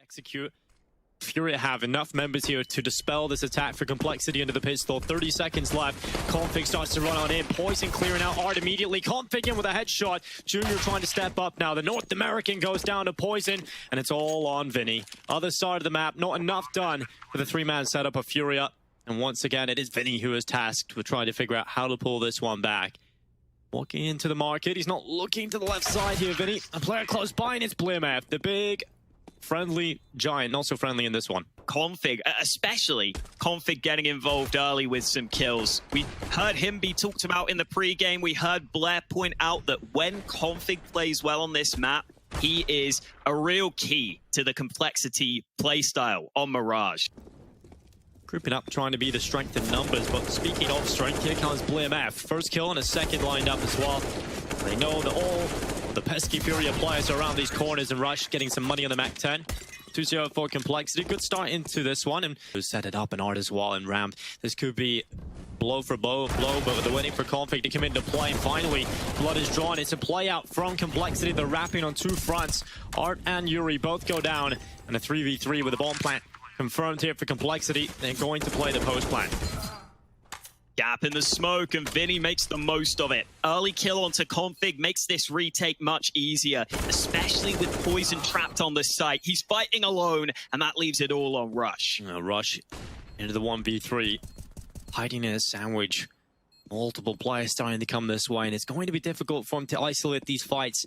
execute. FURIA have enough members here to dispel this attack for Complexity into the pistol. 30 seconds left. Config starts to run on in. Poison clearing out Art immediately. Config in with a headshot. Junior trying to step up now. The North American goes down to Poison, and it's all on Vinny. Other side of the map, not enough done for the three-man setup of FURIA. And once again, it is Vinny who is tasked with trying to figure out how to pull this one back. Walking into the market. He's not looking to the left side here, Vinny. A player close by, and it's DreamHack, the big friendly giant, not so friendly in this one. Config, especially Config getting involved early with some kills. We heard him be talked about in the pregame. We heard Blair point out that when Config plays well on this map, he is a real key to the Complexity playstyle on Mirage. Grouping up, trying to be the strength in numbers, but speaking of strength, here comes DreamHack. First kill and a second lined up as well. They know that all the pesky FURIA players are around these corners, and Rush getting some money on the Mac 10. 2-0 for Complexity. Good start into this one, and set it up and Art as well and rammed. This could be blow for blow, but they're waiting for Config to come into play. And finally, blood is drawn. It's a play out from Complexity. They're wrapping on two fronts. Art and Yuri both go down, and a 3v3 with a bomb plant confirmed here for Complexity. They're going to play the post plant. Gap in the smoke, and Vinny makes the most of it. Early kill onto Config makes this retake much easier, especially with Poison trapped on the site. He's fighting alone, and that leaves it all on Rush. Rush into the 1v3, hiding in a sandwich. Multiple players starting to come this way, and it's going to be difficult for him to isolate these fights.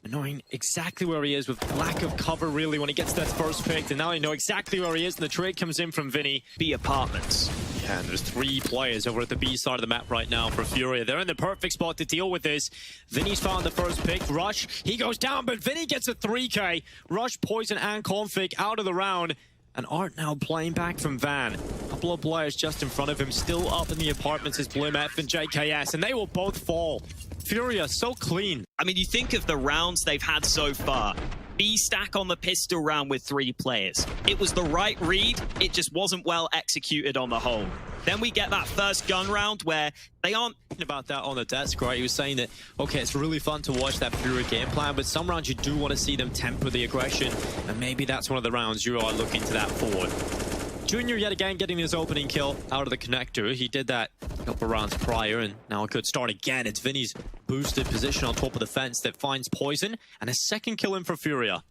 Knowing exactly where he is with lack of cover, really, when he gets that first pick. And now they know exactly where he is, and the trade comes in from Vinny. B apartments. Yeah, and there's 3 players over at the B side of the map right now for FURIA. They're in the perfect spot to deal with this. Vinny's found the first pick. Rush, he goes down, but Vinny gets a 3K. Rush, Poison, and Config out of the round. And Art now playing back from Van. A couple of players just in front of him, still up in the apartments is DreamHack and JKS, and they will both fall. FURIA so clean. I mean, you think of the rounds they've had so far. B stack on the pistol round with 3 players. It was the right read, it just wasn't well executed on the whole. Then we get that first gun round where they aren't about that on the desk, right? He was saying that, okay, it's really fun to watch that FURIA game plan, but some rounds you do want to see them temper the aggression, and maybe that's one of the rounds you are looking to that forward. Junior yet again getting his opening kill out of the connector. He did that a couple rounds prior, and now a good start again. It's Vinny's boosted position on top of the fence that finds Poison, and a second kill in for FURIA.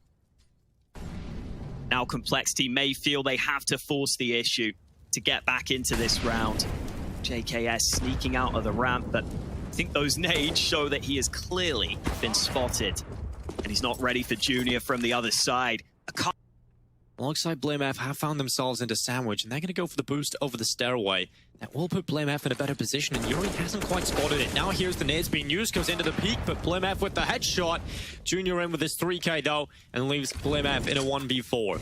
Now Complexity may feel they have to force the issue to get back into this round. JKS sneaking out of the ramp, but I think those nades show that he has clearly been spotted, and he's not ready for Junior from the other side. Alongside DreamHack have found themselves into sandwich, and they're going to go for the boost over the stairway. That will put DreamHack in a better position, and Yuri hasn't quite spotted it. Now here's the nades being used, goes into the peak, but DreamHack with the headshot. Junior in with his 3K though, and leaves DreamHack in a 1v4.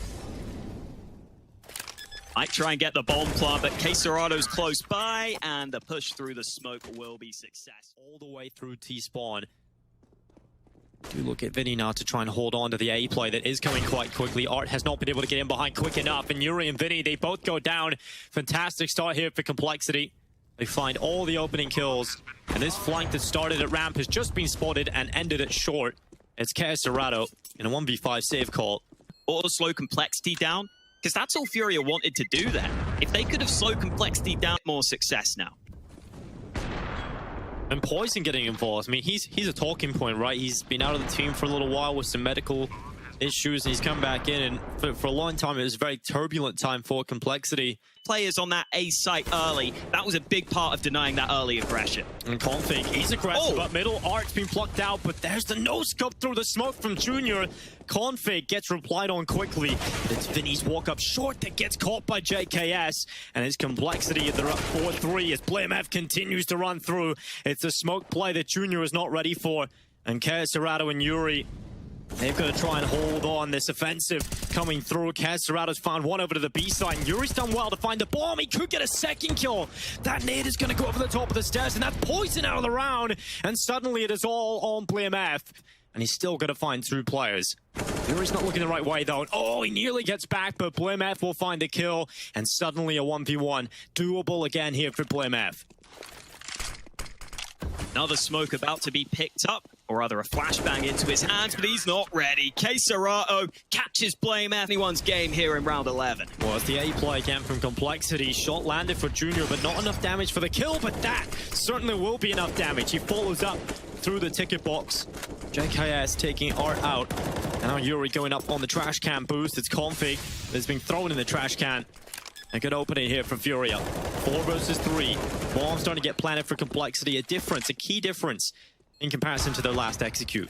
Might try and get the bomb plant, but Queserado's close by, and the push through the smoke will be successful. All the way through T-spawn. Do look at Vinny now to try and hold on to the A play that is coming quite quickly. Art has not been able to get in behind quick enough, and Yuri and Vinny, they both go down. Fantastic start here for Complexity. They find all the opening kills, and this flank that started at ramp has just been spotted and ended it short. It's Queserado in a 1v5 save call. Or to slow Complexity down, because that's all FURIA wanted to do there. If they could have slowed Complexity down, more success now. And Poison getting involved. I mean, he's a talking point, right? He's been out of the team for a little while with some medical issues, and he's come back in, and for a long time, it was a very turbulent time for Complexity. Players on that A site early, that was a big part of denying that early aggression. And Config, he's aggressive up middle. Art's been plucked out, but there's the no-scope through the smoke from Junior. Config gets replied on quickly, but it's Vinny's walk-up short that gets caught by JKS, and his Complexity, they're up 4-3 as DreamHack continues to run through. It's a smoke play that Junior is not ready for, and Queserado and Yuri, they've got to try and hold on this offensive coming through. Queserado's found one over to the B side, and Yuri's done well to find the bomb. He could get a second kill. That nade is going to go over the top of the stairs, and that's Poison out of the round. And suddenly it is all on DreamHack, and he's still going to find 2 players. Yuri's not looking the right way, though. Oh, he nearly gets back, but DreamHack will find the kill, and suddenly a 1v1. Doable again here for DreamHack. Another smoke about to be picked up. or rather a flashbang into his hands, but he's not ready. Keserato catches Blame anyone's game here in round 11. Well, it's the A play again from Complexity. Shot landed for Junior, but not enough damage for the kill, but that certainly will be enough damage. He follows up through the ticket box. JKS taking Art out. And now Yuri going up on the trash can boost. It's Config that's being thrown in the trash can. A good opening here for FURIA. 4 versus 3. Bomb starting to get planted for Complexity. A key difference in comparison to their last execute.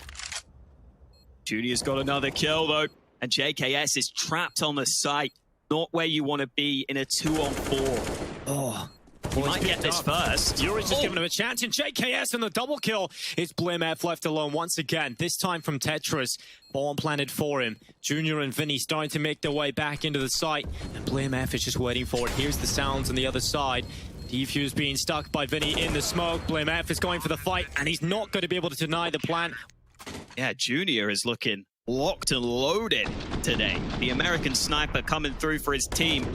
Junior's got another kill though, and JKS is trapped on the site. Not where you want to be in a 2-on-4. Oh, he might get this first. Yuri's just giving him a chance, and JKS in the double kill. It's BlameF left alone once again, this time from Tetris. Bomb planted for him. Junior and Vinny starting to make their way back into the site, and BlameF is just waiting for it. Here's the sounds on the other side. Defuse being stuck by Vinny in the smoke. BlameF is going for the fight, and he's not going to be able to deny the plant. Yeah, Junior is looking locked and loaded today. The American sniper coming through for his team.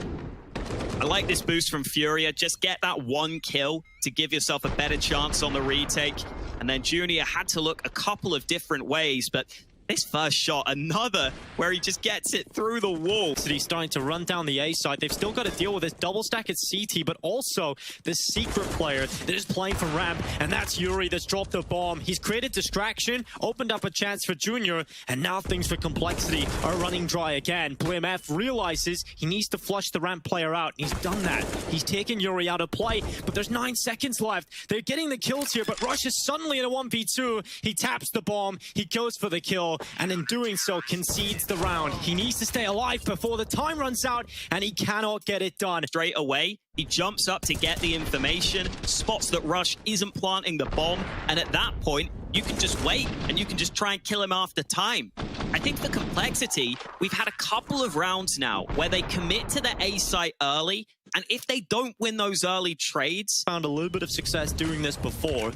I like this boost from FURIA. Just get that 1 kill to give yourself a better chance on the retake. And then Junior had to look a couple of different ways, but this first shot, another where he just gets it through the wall. So he's starting to run down the A side. They've still got to deal with this double stack at CT, but also this secret player that is playing from ramp, and that's Yuri that's dropped the bomb. He's created distraction, opened up a chance for Junior, and now things for Complexity are running dry again. BlameF realizes he needs to flush the ramp player out, and he's done that. He's taken Yuri out of play, but there's 9 seconds left. They're getting the kills here, but Rush is suddenly in a 1v2. He taps the bomb, he goes for the kill, and in doing so concedes the round. He needs to stay alive before the time runs out, and he cannot get it done. Straight away, he jumps up to get the information, spots that Rush isn't planting the bomb, and at that point, you can just wait, and you can just try and kill him after time. I think for Complexity, we've had a couple of rounds now where they commit to the A site early, and if they don't win those early trades... Found a little bit of success doing this before.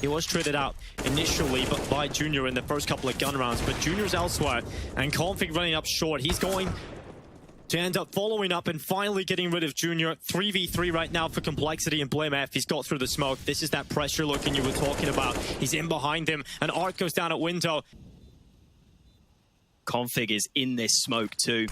He was traded out initially, but by Junior in the first couple of gun rounds. But Junior's elsewhere, and Config running up short. He's going to end up following up and finally getting rid of Junior. 3v3 right now for Complexity and BlameF. He's got through the smoke. This is that pressure looking you were talking about. He's in behind him, and Art goes down at window. Config is in this smoke too.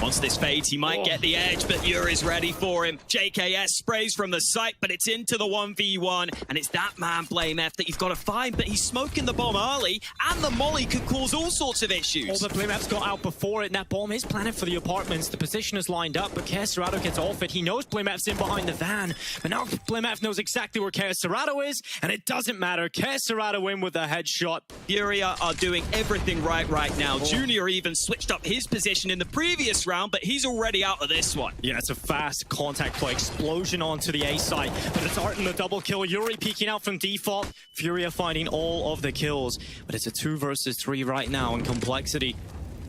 Once this fades, he might get the edge, but Yuri's ready for him. JKS sprays from the site, but it's into the 1v1, and it's that man, BlameF, that you've got to find, but he's smoking the bomb early, and the molly could cause all sorts of issues. Oh, but BlameF's got out before it, and that bomb is planted for the apartments. The position is lined up, but Keserato gets off it. He knows BlameF's in behind the van, but now BlameF knows exactly where Keserato is, and it doesn't matter. Keserato in with a headshot. FURIA are doing everything right now. Junior even switched up his position in the previous round, but he's already out of this one. Yeah, it's a fast contact play. Explosion onto the A side, but it's Art in the double kill. Yuri peeking out from default. FURIA finding all of the kills, but it's a 2 versus 3 right now in Complexity.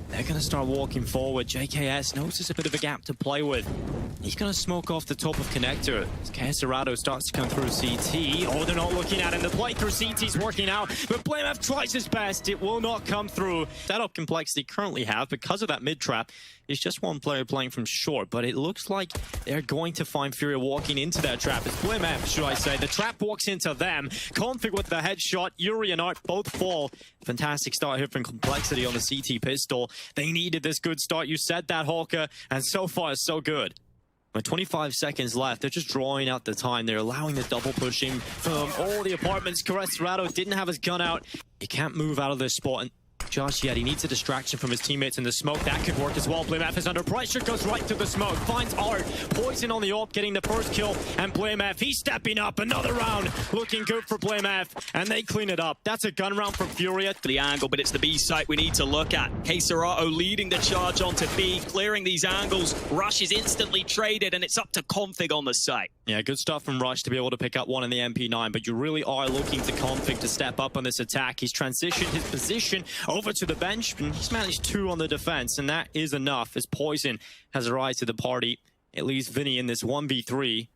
They're going to start walking forward. JKS notices a bit of a gap to play with. He's going to smoke off the top of connector. As Keserato starts to come through CT. Oh, they're not looking at him. The play through CT's working out, but BlameF tries his best. It will not come through. Setup Complexity currently have, because of that mid-trap, is just one player playing from short, but it looks like they're going to find FURIA walking into that trap. It's BlameF, should I say. The trap walks into them. Config with the headshot. Yuri and Art both fall. Fantastic start here from Complexity on the CT pistol. They needed this good start. You said that, Hawker, and so far, so good. With 25 seconds left, they're just drawing out the time. They're allowing the double pushing from all the apartments. Keserato didn't have his gun out. He can't move out of this spot and just yet. He needs a distraction from his teammates in the smoke. That could work as well. BlameF is under pressure, goes right to the smoke, finds Art. Poison on the AWP, getting the first kill, and BlameF, he's stepping up. Another round, looking good for BlameF, and they clean it up. That's a gun round from FURIA. The angle, but it's the B site we need to look at. Keserato leading the charge onto B, clearing these angles. Rush is instantly traded, and it's up to Config on the site. Yeah, good stuff from Rush to be able to pick up one in the MP9, but you really are looking to Config to step up on this attack. He's transitioned his position over to the bench, and he's managed 2 on the defense, and that is enough as Poison has arrived to the party. It leaves Vinny in this 1v3.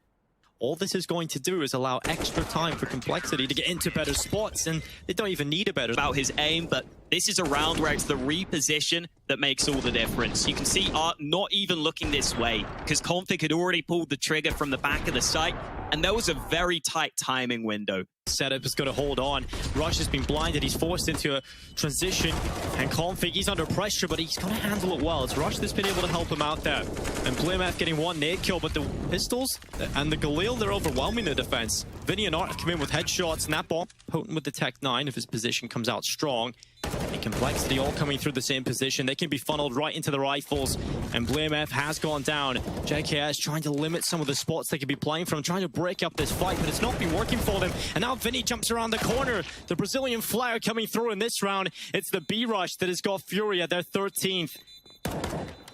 All this is going to do is allow extra time for Complexity to get into better spots, and they don't even need a better... About his aim, but this is a round where it's the reposition that makes all the difference. You can see Art not even looking this way, because Config had already pulled the trigger from the back of the site, and there was a very tight timing window. setup is going to hold on. Rush has been blinded. He's forced into a transition. And Config, he's under pressure, but he's going to handle it well. It's Rush that's been able to help him out there. And BlameF getting one nade kill, but the pistols and the Galil, they're overwhelming the defense. Vinny and Art have come in with headshots, and that bomb potent with the Tech 9 if his position comes out strong. And Complexity all coming through the same position. They can be funneled right into the rifles. And BlameF has gone down. JKS trying to limit some of the spots they could be playing from, trying to break up this fight, but it's not been working for them. And now Vinny jumps around the corner. The Brazilian Flare coming through in this round. It's the B-Rush that has got FURIA, their 13th.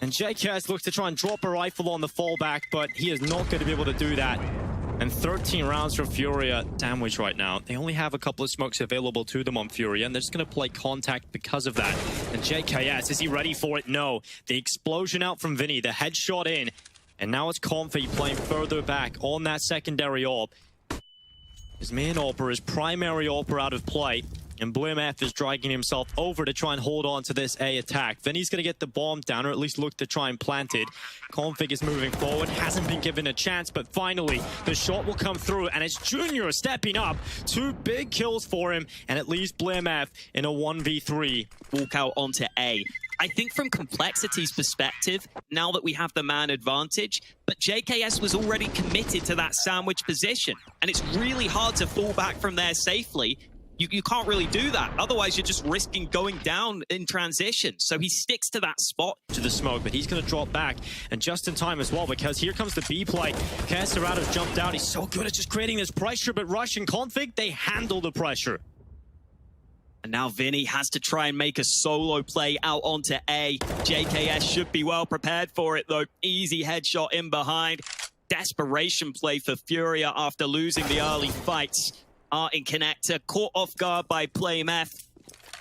And JKS looks to try and drop a rifle on the fallback, but he is not going to be able to do that. And 13 rounds for FURIA sandwich right now. They only have a couple of smokes available to them on FURIA, and they're just going to play contact because of that. And JKS, is he ready for it? No. The explosion out from Vinny, the headshot in. And now it's Config playing further back on that secondary AWP. His main AWPer, his primary AWPer out of play. And BlameF is dragging himself over to try and hold on to this A attack. Vinny's going to get the bomb down, or at least look to try and plant it. Config is moving forward, hasn't been given a chance, but finally the shot will come through, and it's Junior stepping up. 2 big kills for him, and it leaves BlameF in a 1v3. Walk out onto A. I think from Complexity's perspective, now that we have the man advantage, but JKS was already committed to that sandwich position, and it's really hard to fall back from there safely. You can't really do that. Otherwise, you're just risking going down in transition. So he sticks to that spot. To the smoke, but he's going to drop back. And just in time as well, because here comes the B play. Caserato's jumped out. He's so good at just creating this pressure, but Rush and Config, they handle the pressure. And now Vinny has to try and make a solo play out onto A. JKS should be well prepared for it, though. Easy headshot in behind. Desperation play for FURIA after losing the early fights. Art in connector, caught off guard by BlameF.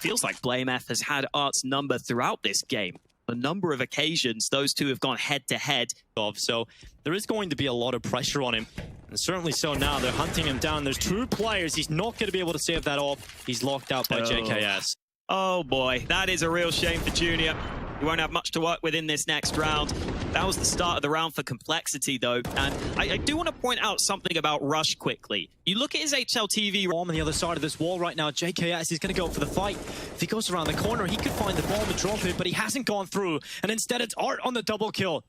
Feels like BlameF has had Art's number throughout this game. A number of occasions, those two have gone head-to-head. So there is going to be a lot of pressure on him. And certainly so now. They're hunting him down. There's 2 players. He's not going to be able to save that off. He's locked out by JKS. Oh boy, that is a real shame for Junior. He won't have much to work with in this next round. That was the start of the round for Complexity, though. And I do want to point out something about Rush quickly. You look at his HLTV bomb on the other side of this wall right now. JKS is going to go for the fight. If he goes around the corner, he could find the bomb and drop it, but he hasn't gone through. And instead, it's Art on the double kill.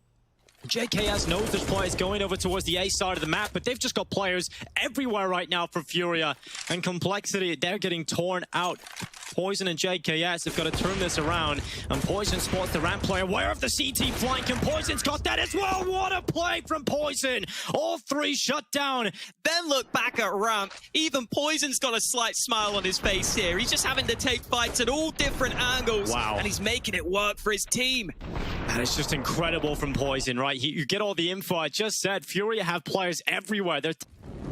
JKS knows there's players going over towards the A side of the map, but they've just got players everywhere right now for FURIA. And Complexity, they're getting torn out. Poison and JKS have got to turn this around. And Poison spots the ramp player. Where of the CT flank? And Poison's got that as well. What a play from Poison. All 3 shut down. Then look back at ramp. Even Poison's got a slight smile on his face here. He's just having to take fights at all different angles. Wow. And he's making it work for his team. That is just incredible from Poison, right? You get all the info. I just said FURIA have players everywhere.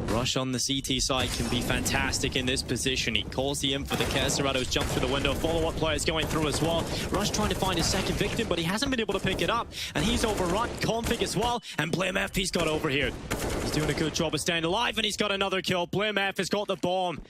Rush on the CT side can be fantastic in this position. He calls the info. The Caserato's jump through the window. Follow-up players going through as well. Rush trying to find his second victim, but he hasn't been able to pick it up. And he's overrun. Config as well. And BlameF, he's got over here. He's doing a good job of staying alive, and he's got another kill. BlameF has got the bomb.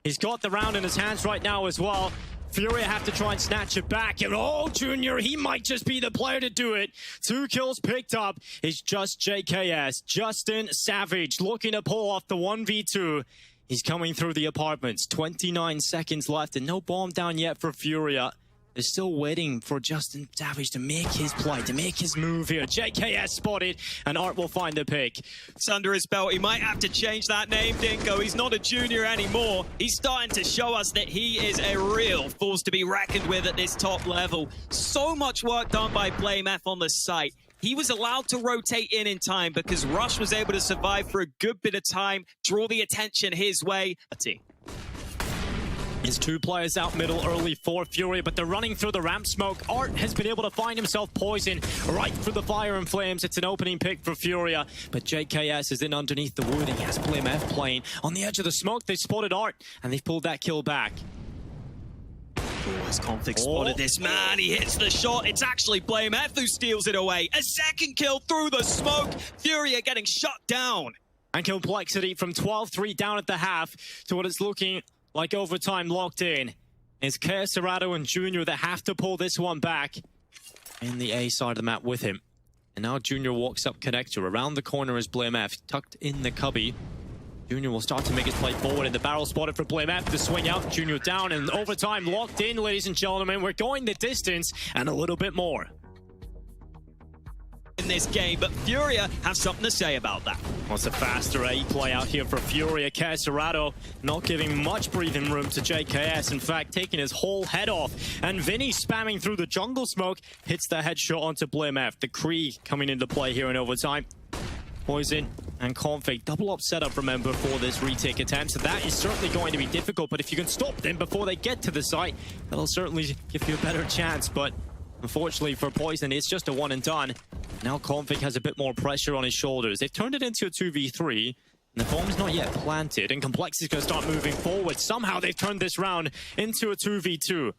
He's got the round in his hands right now as well. FURIA have to try and snatch it back. And oh, Junior, he might just be the player to do it. 2 kills picked up. It's just JKS. Justin Savage looking to pull off the 1v2. He's coming through the apartments. 29 seconds left and no bomb down yet for FURIA. They're still waiting for Justin Savage to make his play, to make his move here. JKS spotted, and Art will find the pick. It's under his belt. He might have to change that name, Dinko. He's not a junior anymore. He's starting to show us that he is a real force to be reckoned with at this top level. So much work done by BlameF on the site. He was allowed to rotate in time because Rush was able to survive for a good bit of time, draw the attention his way. It's 2 players out middle early for FURIA, but they're running through the ramp smoke. Art has been able to find himself Poison right through the fire and flames. It's an opening pick for FURIA, but JKS is in underneath the wood. He has BlameF playing on the edge of the smoke. They spotted Art, and they've pulled that kill back. As Config spotted this man, he hits the shot. It's actually BlameF who steals it away. A second kill through the smoke. FURIA getting shut down. And Complexity from 12-3 down at the half to what it's looking like overtime locked in. It's Caserato and Junior that have to pull this one back in the A side of the map with him. And now Junior walks up connector. Around the corner is BlameF, tucked in the cubby. Junior will start to make his play forward, and the barrel spotted for BlameF. The swing out, Junior down, and overtime locked in, ladies and gentlemen. We're going the distance and a little bit more in this game, but FURIA have something to say about that. Well, it's a faster A play out here for FURIA. Caserado not giving much breathing room to JKS. In fact, taking his whole head off. And Vinny spamming through the jungle smoke hits the headshot onto BlameF. The Kree coming into play here in overtime. Poison and Config. Double up setup, remember, for this retake attempt. So that is certainly going to be difficult, but if you can stop them before they get to the site, that'll certainly give you a better chance. But unfortunately for Poison, it's just a one and done. Now Config has a bit more pressure on his shoulders. They've turned it into a 2v3, and the bomb's not yet planted, and Complexity's going to start moving forward. Somehow they've turned this round into a 2v2.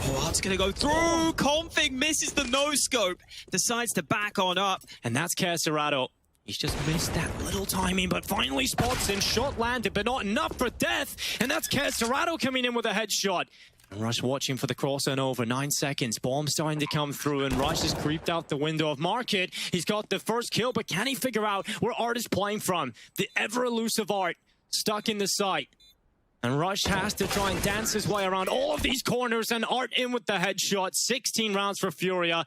Oh, that's going to go through. Config misses the no-scope, decides to back on up. And that's Caserado. He's just missed that little timing, but finally spots him. Shot landed, but not enough for death. And that's Caserado coming in with a headshot. And Rush watching for the cross and over. 9 seconds. Bomb starting to come through, and Rush has creeped out the window of Market. He's got the first kill, but can he figure out where Art is playing from? The ever-elusive Art stuck in the site. And Rush has to try and dance his way around all of these corners, and Art in with the headshot. 16 rounds for FURIA.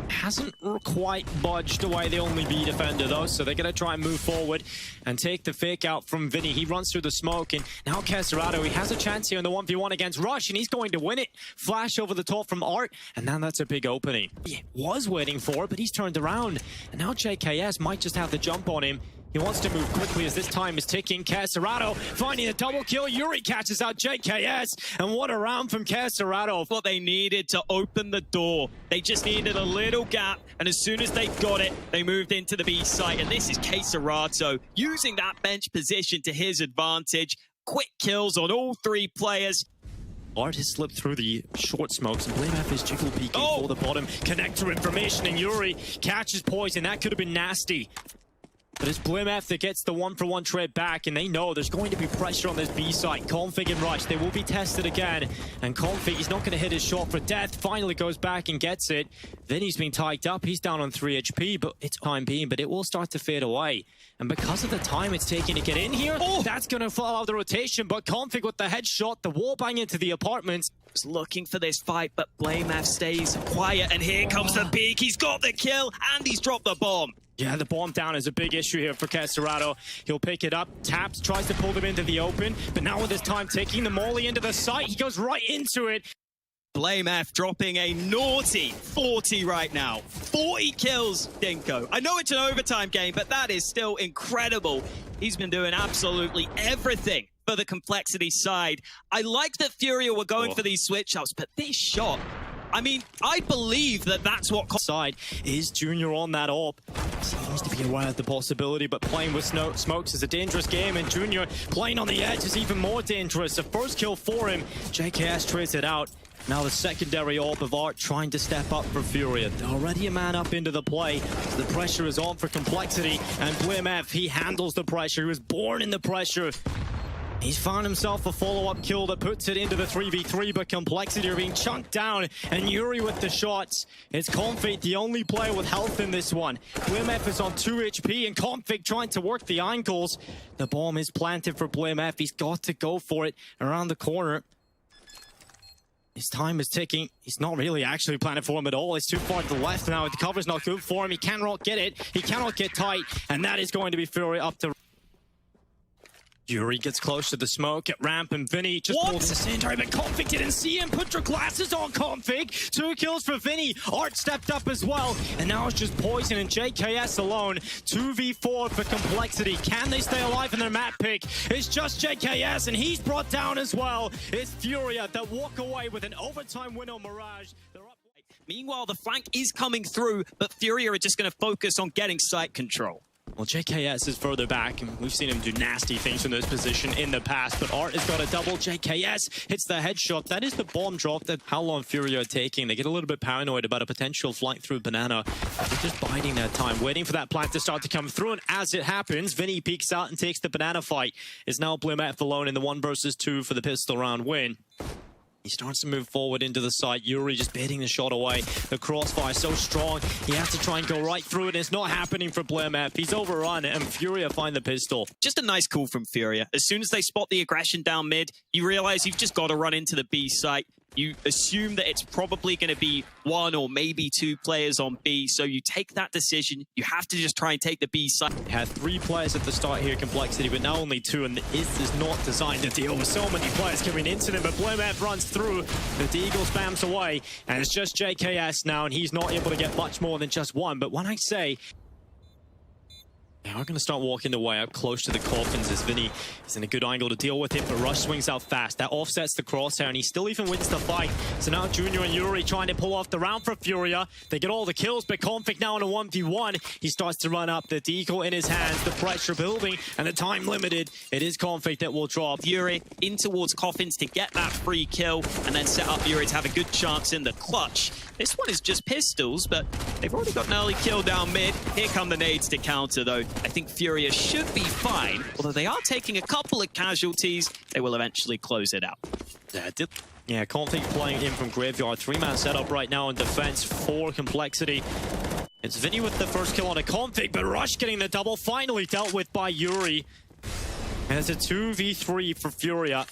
Hasn't quite budged away the only B defender, though, so they're going to try and move forward and take the fake out from Vinny. He runs through the smoke, and now Caserado, he has a chance here in the 1v1 against Rush, and he's going to win it. Flash over the top from Art, and now that's a big opening. He was waiting for it, but he's turned around, and now JKS might just have the jump on him. He wants to move quickly as this time is ticking. Caserado finding a double kill. Yuri catches out JKS. And what a round from Caserado. What they needed to open the door. They just needed a little gap. And as soon as they got it, they moved into the B site. And this is Caserado using that bench position to his advantage. Quick kills on all three players. Art has slipped through the short smokes, and BlameF is jiggle peeking for the bottom. Connector information, and Yuri catches Poison. That could have been nasty. But it's BlameF that gets the 1-for-1 trade back, and they know there's going to be pressure on this B site. Config and Rush, they will be tested again. And Config, he's not going to hit his shot for death. Finally goes back and gets it. Vinny's been tagged up. He's down on 3 HP, but it's time being, but it will start to fade away. And because of the time it's taking to get in here, that's going to fall out the rotation. But Config with the headshot, the wall bang into the apartments. Was looking for this fight, but BlameF stays quiet. And here comes the peak. He's got the kill, and he's dropped the bomb. Yeah, the bomb down is a big issue here for Caserado. He'll pick it up, taps, tries to pull them into the open, but now with his time ticking, the molly into the site, he goes right into it. BlameF dropping a naughty 40 right now. 40 kills, Dinko. I know it's an overtime game, but that is still incredible. He's been doing absolutely everything for the Complexity side. I like that FURIA were going for these switch-ups, but this shot, I mean, I believe that that's what side is Junior on that AWP. Seems to be aware of the possibility, but playing with smokes is a dangerous game, and Junior playing on the edge is even more dangerous. The first kill for him, JKS trades it out. Now the secondary AWP of Art trying to step up for FURIA. They're already a man up into the play. So the pressure is on for Complexity, and BlameF, he handles the pressure. He was born in the pressure. He's found himself a follow-up kill that puts it into the 3v3, but Complexity are being chunked down, and Yuri with the shots. It's Config, the only player with health in this one. BlameF is on 2 HP, and Config trying to work the ankles. The bomb is planted for BlameF. He's got to go for it around the corner. His time is ticking. He's not really actually planning for him at all. He's too far to the left now. The cover's not good for him. He cannot get it. He cannot get tight, and that is going to be FURIA up to... Yuri gets close to the smoke at ramp, and Vinny just pulled in the sanitary, but Config didn't see him. Put your glasses on, Config. 2 kills for Vinny. Art stepped up as well, and now it's just Poison and JKS alone. 2v4 for Complexity. Can they stay alive in their map pick? It's just JKS, and he's brought down as well. It's FURIA that walk away with an overtime win on Mirage. They're up. Meanwhile, the flank is coming through, but FURIA are just going to focus on getting site control. Well, JKS is further back, and we've seen him do nasty things from this position in the past, but Art has got a double. JKS hits the headshot. That is the bomb drop that how long FURIA are taking. They get a little bit paranoid about a potential flank through Banana. They're just biding their time, waiting for that plant to start to come through, and as it happens, Vinny peeks out and takes the Banana fight. It's now BlameF alone in the 1 versus 2 for the pistol round win. He starts to move forward into the site. Yuri just baiting the shot away. The crossfire so strong. He has to try and go right through it. It's not happening for BlameF. He's overrun, and Furia find the pistol. Just a nice call from Furia. As soon as they spot the aggression down mid, you realize you've just got to run into the B site. You assume that it's probably going to be one or maybe two players on B, so you take that decision. You have to just try and take the B side. He had 3 players at the start here, Complexity, but now only 2, and this is not designed to deal with so many players coming into them, but BlameF runs through. The Deagle spams away, and it's just JKS now, and he's not able to get much more than just 1, but when I say... They are going to start walking the way out close to the coffins as Vinny is in a good angle to deal with it, but Rush swings out fast. That offsets the crosshair, and he still even wins the fight. So now Junior and Yuri trying to pull off the round for Furia. They get all the kills, but Config now in a 1v1. He starts to run up, the deagle in his hands, the pressure building, and the time limited. It is Config that will drop. Yuri in towards coffins to get that free kill, and then set up Yuri to have a good chance in the clutch. This one is just pistols, but they've already got an early kill down mid. Here come the nades to counter, though. I think Furia should be fine, although they are taking a couple of casualties. They will eventually close it out. Yeah, Config playing in from Graveyard. 3-man setup right now in defense for Complexity. It's Vinny with the first kill on a Config, but Rush getting the double, finally dealt with by Yuri. And it's a 2v3 for Furia.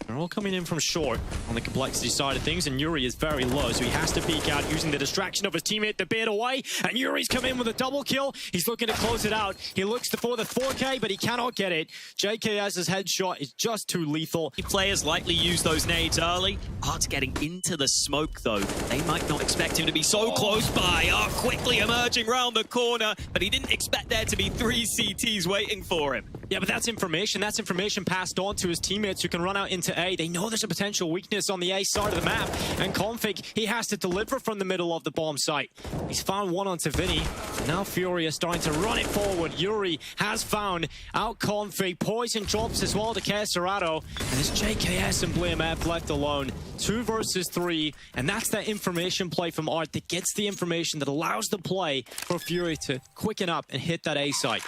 They're all coming in from short on the Complexity side of things, and Yuri is very low, so he has to peek out using the distraction of his teammate to bait away, and Yuri's come in with a double kill. He's looking to close it out. He looks for the 4K, but he cannot get it. JKS's headshot is just too lethal. Players likely use those nades early. Art's getting into the smoke, though. They might not expect him to be so close by. Art quickly emerging round the corner, but he didn't expect there to be 3 CTs waiting for him. Yeah, but that's information. That's information passed on to his teammates who can run out into A. They know there's a potential weakness on the A side of the map, and Config, he has to deliver from the middle of the bomb site. He's found one onto Vinny, and now Furia starting to run it forward. Yuri has found out Config. Poison drops as well to Caserato, and it's JKS and BlameF left alone. 2 versus 3, and that's that information play from Art that gets the information that allows the play for Furia to quicken up and hit that A site.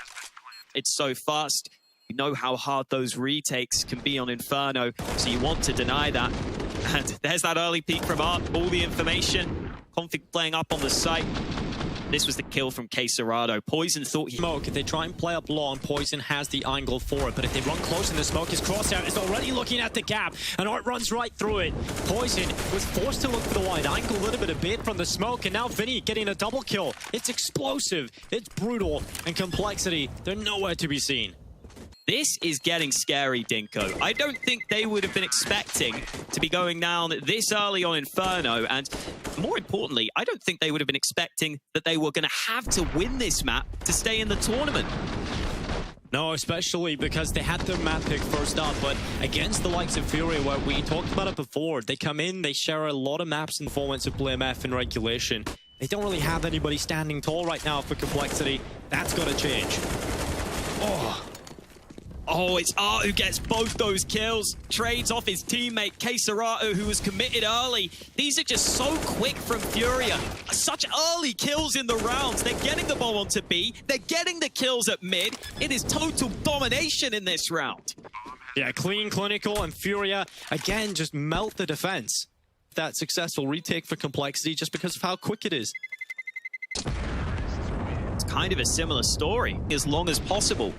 It's so fast. You know how hard those retakes can be on Inferno, so you want to deny that. And there's that early peek from Art, all the information. Config playing up on the site. This was the kill from Caserato. Poison thought he... Smoke, if they try and play up long, Poison has the angle for it, but if they run close in the smoke, his crossout is already looking at the gap, and Art runs right through it. Poison was forced to look for the wide angle, a little bit of bait from the smoke, and now Vinny getting a double kill. It's explosive, it's brutal, and Complexity, they're nowhere to be seen. This is getting scary, Dinko. I don't think they would have been expecting to be going down this early on Inferno, and more importantly, I don't think they would have been expecting that they were going to have to win this map to stay in the tournament. No, especially because they had their map pick first up, but against the likes of Furia, where we talked about it before, they come in, they share a lot of maps and formats of BlameF in regulation. They don't really have anybody standing tall right now for Complexity. That's got to change. Oh, it's Art who gets both those kills. Trades off his teammate, Caserato, who was committed early. These are just so quick from Furia. Such early kills in the rounds. They're getting the bomb onto B. They're getting the kills at mid. It is total domination in this round. Yeah, clean, clinical, and Furia, again, just melt the defense. That successful retake for Complexity just because of how quick it is. It's kind of a similar story, as long as possible.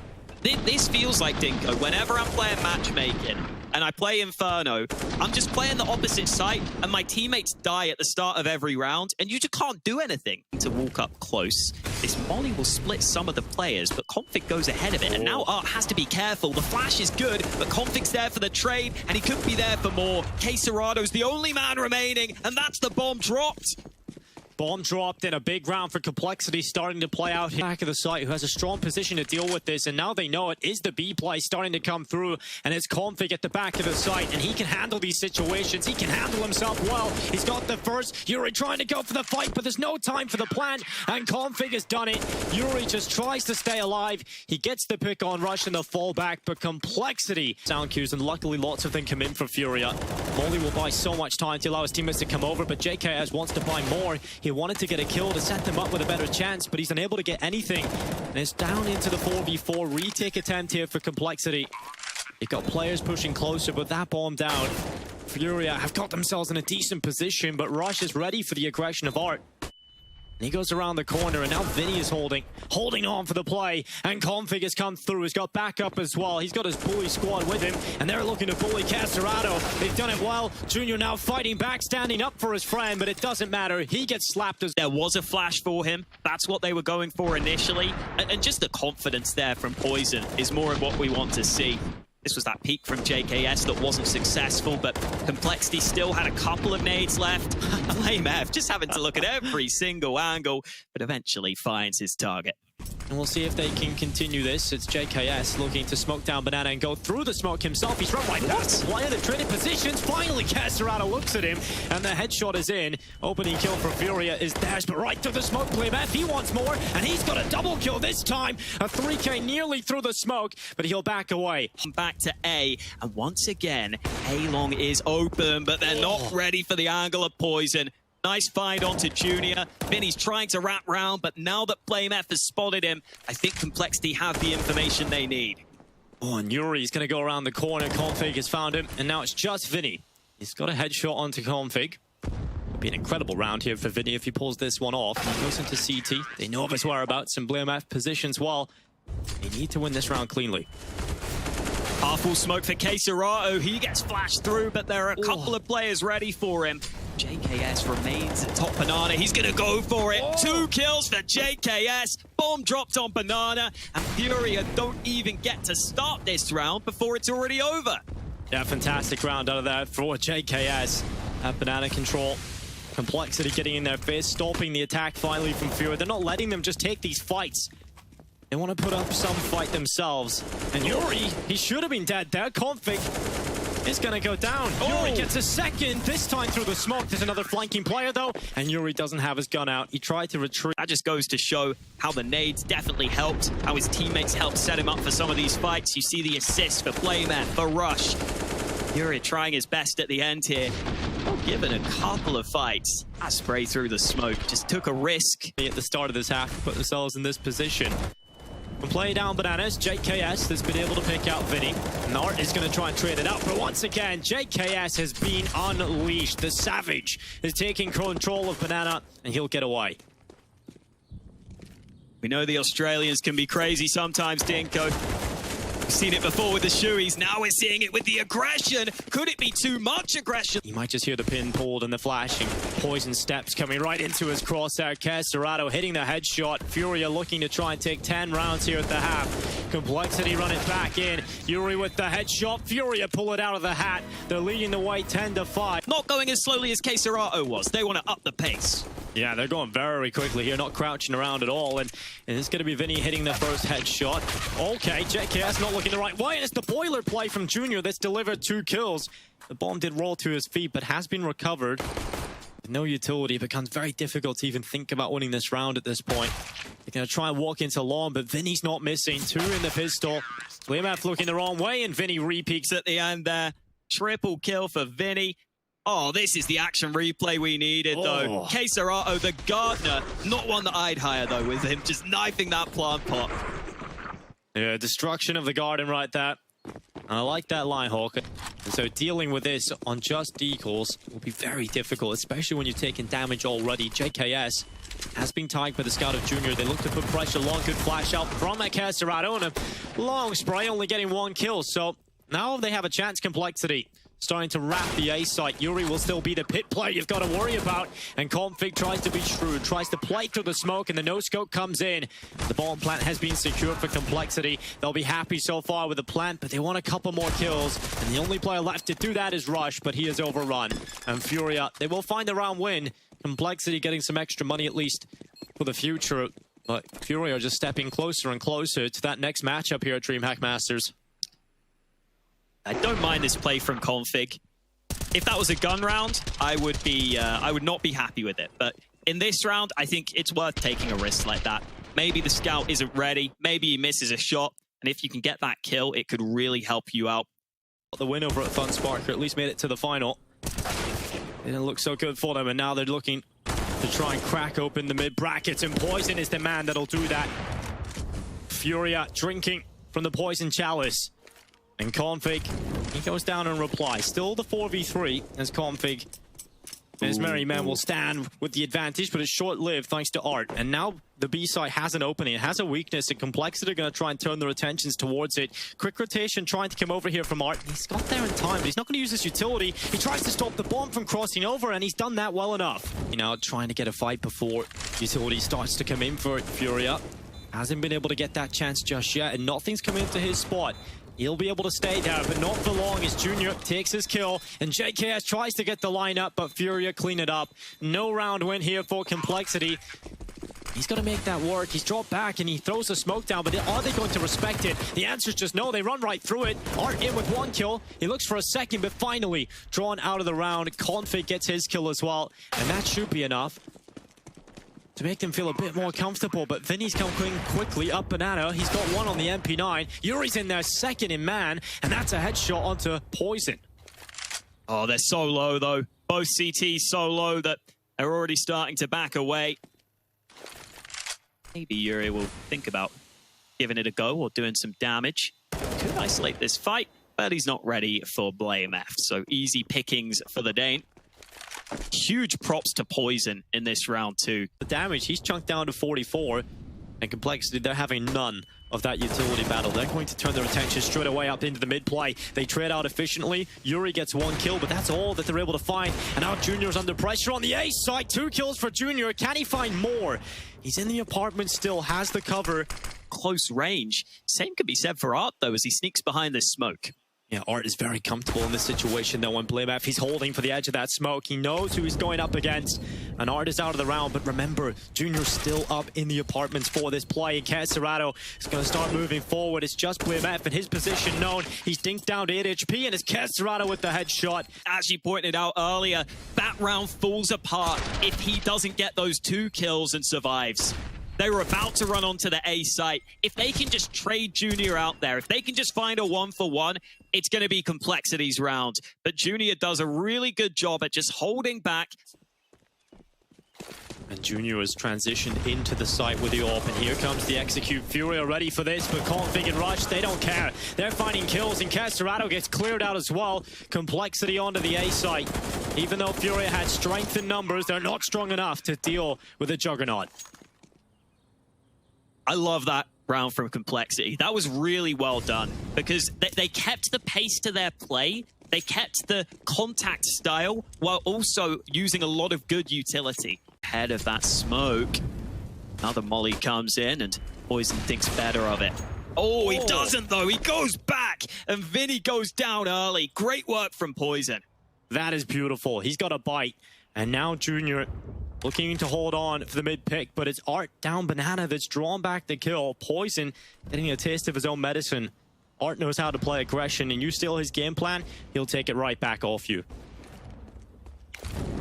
This feels like, Dinko, whenever I'm playing matchmaking and I play Inferno, I'm just playing the opposite site and my teammates die at the start of every round and you just can't do anything. To walk up close, this molly will split some of the players, but Config goes ahead of it, and now Art has to be careful. The flash is good, but Config's there for the trade, and he could be there for more. Caserato's the only man remaining, and that's the bomb dropped. Bomb dropped in a big round for Complexity starting to play out here. Back of the site, who has a strong position to deal with this, and now they know it is the B play starting to come through, and it's Config at the back of the site, and he can handle these situations. He can handle himself well. He's got the first. Yuri trying to go for the fight, but there's no time for the plant, and Config has done it. Yuri just tries to stay alive. He gets the pick on Rush and the fallback, but Complexity sound cues, and luckily lots of them come in for Furia. Molly will buy so much time to allow his teammates to come over, but JKS wants to buy more. He wanted to get a kill to set them up with a better chance, but he's unable to get anything. And it's down into the 4v4 retake attempt here for Complexity. They've got players pushing closer, but that bomb down. FURIA have got themselves in a decent position, but Rush is ready for the aggression of Art. And he goes around the corner, and now Vinny is holding on for the play. And Config has come through. He's got backup as well. He's got his bully squad with him, and they're looking to bully Casterado. They've done it well. Junior now fighting back, standing up for his friend, but it doesn't matter. He gets slapped as... There was a flash for him. That's what they were going for initially. And just the confidence there from Poison is more of what we want to see. This was that peek from JKS that wasn't successful, but Complexity still had a couple of nades left. Blame F, just having to look at every single angle, but eventually finds his target. And we'll see if they can continue this. It's JKS looking to smoke down Banana and go through the smoke himself. He's run right past one of the traded positions. Finally, Casterado looks at him, and the headshot is in. Opening kill for FURIA is dashed, but right through the smoke. Playback, he wants more, and he's got a double kill this time. A 3K nearly through the smoke, but he'll back away. Back to A, and once again, A-Long is open, but they're not ready for the angle of Poison. Nice find onto Junior. Vinny's trying to wrap round, but now that Flame F has spotted him, I think Complexity have the information they need. Oh, and Yuri's going to go around the corner. Config has found him, and now it's just Vinny. He's got a headshot onto Config. It'll be an incredible round here for Vinny if he pulls this one off. He goes into CT. They know of his whereabouts, and Blame F positions well. They need to win this round cleanly. Powerful smoke for Caserao. He gets flashed through, but there are a couple of players ready for him. JKS remains at top Banana. He's going to go for it. 2 kills for JKS. Bomb dropped on Banana. And FURIA don't even get to start this round before it's already over. Yeah, fantastic round out of that for JKS. Have Banana control. Complexity getting in their face, stopping the attack finally from FURIA. They're not letting them just take these fights. They want to put up some fight themselves. And Yuri, he should have been dead there. Config is going to go down. Yuri gets a second, this time through the smoke. There's another flanking player, though, and Yuri doesn't have his gun out. He tried to retreat. That just goes to show how the nades definitely helped, how his teammates helped set him up for some of these fights. You see the assist for Playman, for Rush. Yuri trying his best at the end here. Given a couple of fights, that spray through the smoke just took a risk. At the start of this half, put themselves in this position. From play down Bananas, JKS has been able to pick out Vinny. Nart is going to try and trade it out, but once again, JKS has been unleashed. The Savage is taking control of Banana, and he'll get away. We know the Australians can be crazy sometimes, Dinko. We've seen it before with the Shoeies. Now we're seeing it with the aggression. Could it be too much aggression? You might just hear the pin pulled and the flashing. Poison steps coming right into his crosshair. Casterado hitting the headshot. FURIA looking to try and take 10 rounds here at the half. Complexity running back in. Yuri with the headshot. FURIA pull it out of the hat. They're leading the way 10-5. Not going as slowly as Caserao was. They want to up the pace. Yeah, they're going very quickly here, not crouching around at all. And it's going to be Vinny hitting the first headshot. Okay, JKS not looking the right way. And it's the boiler play from Junior that's delivered 2 kills. The bomb did roll to his feet, but has been recovered. With no utility, it becomes very difficult to even think about winning this round at this point. They're going to try and walk into long, but Vinny's not missing. 2 in the pistol. Liamaf looking the wrong way, and Vinny repeats at the end there. Triple kill for Vinny. Oh, this is the action replay we needed, though. Caserao, the gardener, not one that I'd hire, though, with him just knifing that plant pot. Yeah, destruction of the garden right there. And I like that line, Hawk. And so dealing with this on just decals will be very difficult, especially when you're taking damage already. JKS has been tagged by the scout of Junior. They look to put pressure. Long, good flash out from Casterado, and a long spray, only getting 1 kill. So now they have a chance. Complexity starting to wrap the A site. Yuri will still be the pit player you've got to worry about. And Config tries to be shrewd, tries to play through the smoke, and the no-scope comes in. The bomb plant has been secured for Complexity. They'll be happy so far with the plant, but they want a couple more kills. And the only player left to do that is Rush, but he is overrun. And FURIA, they will find the round win. Complexity getting some extra money at least for the future. But FURIA are just stepping closer and closer to that next matchup here at DreamHack Masters. I don't mind this play from Config. If that was a gun round, I would not be happy with it. But in this round, I think it's worth taking a risk like that. Maybe the scout isn't ready. Maybe he misses a shot. And if you can get that kill, it could really help you out. The win over at FunSpark, or at least made it to the final. It didn't look so good for them, and now they're looking to try and crack open the mid brackets, and Poison is the man that'll do that. FURIA drinking from the Poison Chalice. And Config He goes down and replies. Still the 4v3 as Config and his merry men will stand with the advantage, but it's short-lived thanks to Art. And now the B side has an opening. It has a weakness, and Complexity are going to try and turn their attentions towards it. Quick rotation trying to come over here from Art. He's got there in time, but he's not going to use his utility. He tries to stop the bomb from crossing over, and he's done that well enough. You know, trying to get a fight before utility starts to come in for FURIA. Hasn't been able to get that chance just yet, and nothing's come into his spot. He'll be able to stay there, but not for long as Junior takes his kill. And JKS tries to get the lineup, but FURIA clean it up. No round win here for Complexity. He's got to make that work. He's dropped back and he throws the smoke down, but are they going to respect it? The answer is just no. They run right through it. Art in with one kill. He looks for a second, but finally drawn out of the round. Config gets his kill as well, and that should be enough to make them feel a bit more comfortable. But Vinny's coming quickly up Banana. He's got one on the MP9. Yuri's in there second in man, and that's a headshot onto Poison. Oh, they're so low, though. Both CTs so low that they're already starting to back away. Maybe Yuri will think about giving it a go or doing some damage. Could isolate this fight, but he's not ready for Blame F. So easy pickings for the Dane. Huge props to Poison in this round too. The damage, he's chunked down to 44, and Complexity, they're having none of that utility battle. They're going to turn their attention straight away up into the mid play. They trade out efficiently. Yuri gets one kill, but that's all that they're able to find. And now Junior's under pressure on the A side. 2 kills for Junior. Can he find more? He's in the apartment still, has the cover. Close range. Same could be said for Art though, as he sneaks behind this smoke. Yeah, Art is very comfortable in this situation though on Blame F. He's holding for the edge of that smoke. He knows who he's going up against. And Art is out of the round, but remember, Junior's still up in the apartments for this play. And Kesserado is going to start moving forward. It's just Blame F and his position known. He's dinked down to 8 HP, and it's Kesserado with the headshot. As you pointed out earlier, that round falls apart if he doesn't get those 2 kills and survives. They were about to run onto the A site. If they can just trade Junior out there, if they can just find a 1-for-1, it's going to be Complexity's round. But Junior does a really good job at just holding back. And Junior has transitioned into the site with the AWP, and here comes the execute. FURIA ready for this, but Config and Rush, they don't care. They're finding kills, and Kesserado gets cleared out as well. Complexity onto the A site. Even though FURIA had strength in numbers, they're not strong enough to deal with a juggernaut. I love that round from Complexity. That was really well done because they kept the pace to their play. They kept the contact style while also using a lot of good utility. Ahead of that smoke, another molly comes in and Poison thinks better of it. Oh, he doesn't though. He goes back and Vinny goes down early. Great work from Poison. That is beautiful. He's got a bite. And now Junior looking to hold on for the mid pick, but it's Art down Banana that's drawn back the kill. Poison getting a taste of his own medicine. Art knows how to play aggression, and you steal his game plan, he'll take it right back off you.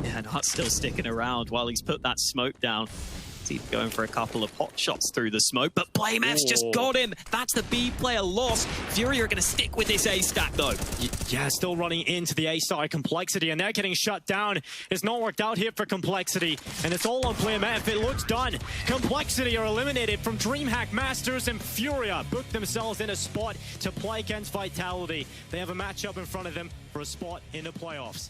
Yeah, Art's still sticking around while he's put that smoke down. He's going for a couple of pot shots through the smoke, but Blame F's just got him. That's the B player lost. FURIA are going to stick with this A stack though. Yeah, still running into the A side. Complexity, and they're getting shut down. It's not worked out here for Complexity, and it's all on Blame F. It looks done. Complexity are eliminated from DreamHack Masters, and FURIA booked themselves in a spot to play against Vitality. They have a matchup in front of them for a spot in the playoffs.